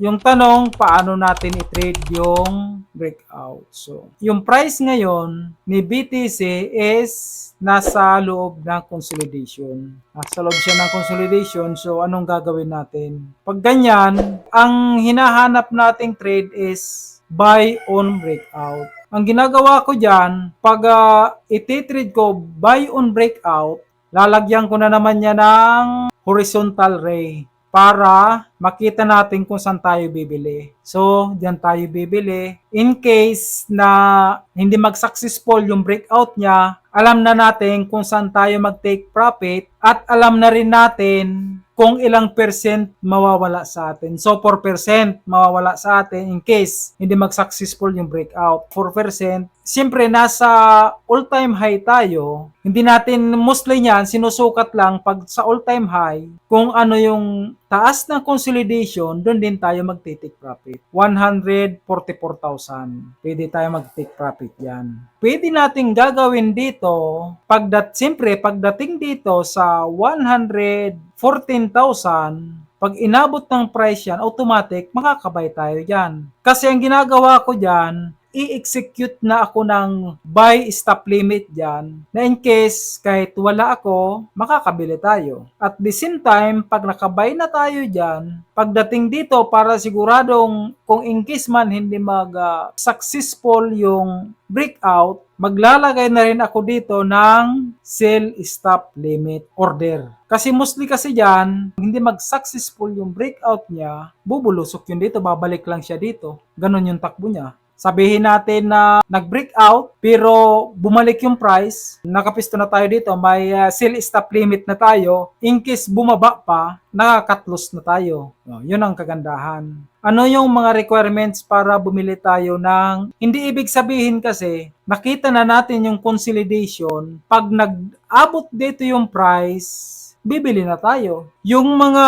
Yung tanong, paano natin i-trade yung breakout? So, yung price ngayon ni BTC is nasa loob ng consolidation. Nasa loob siya ng consolidation. So, anong gagawin natin? Pag ganyan, ang hinahanap nating trade is buy on breakout. Ang ginagawa ko dyan, pag iti-trade ko buy on breakout, lalagyan ko na naman niya ng horizontal ray para makita natin kung saan tayo bibili. So, diyan tayo bibili. In case na hindi mag-successful yung breakout niya, alam na natin kung saan tayo mag-take profit at alam na rin natin kung ilang percent mawawala sa atin. So, 4% mawawala sa atin in case hindi mag-successful yung breakout. 4%. Siyempre, nasa all-time high tayo. Hindi natin, mostly niyan, sinusukat lang pag sa all-time high, kung ano yung taas ng consolidation, doon din tayo mag-take profit. 144,000. Pwede tayo mag-take profit yan. Pwede nating gagawin dito, siyempre, pagdating dito sa 114,000, pag inabot ng price yan, automatic, makakabay tayo dyan. Kasi ang ginagawa ko dyan, i-execute na ako ng buy stop limit dyan na in case kahit wala ako, makakabili tayo. At the same time, pag nakabay na tayo dyan, pagdating dito para siguradong kung in case man hindi mag-successful yung breakout, maglalagay na rin ako dito ng sell stop limit order. Kasi mostly kasi dyan, hindi mag-successful yung breakout niya, bubulusok yun dito, babalik lang siya dito. Ganon yung takbo niya. Sabihin natin na nag-breakout pero bumalik yung price, nakapisto na tayo dito, may sell stop limit na tayo. In case bumaba pa, nakaka-cut loss na tayo. Yun ang kagandahan. Ano yung mga requirements para bumili tayo ng, hindi ibig sabihin kasi, nakita na natin yung consolidation, pag nag-abot dito yung price, bibili na tayo. Yung mga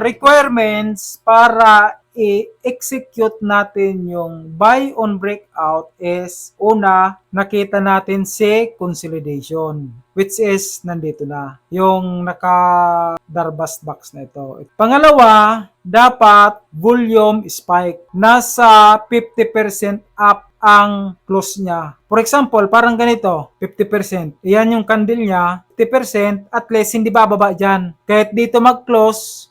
requirements para i-execute natin yung buy on breakout is una, nakita natin si consolidation, which is nandito na yung naka-darbas box na ito. Pangalawa, dapat volume spike. Nasa 50% up ang close niya. For example, parang ganito, 50%. Iyan yung candle niya, 50%, at least hindi bababa dyan. Kahit dito mag-close,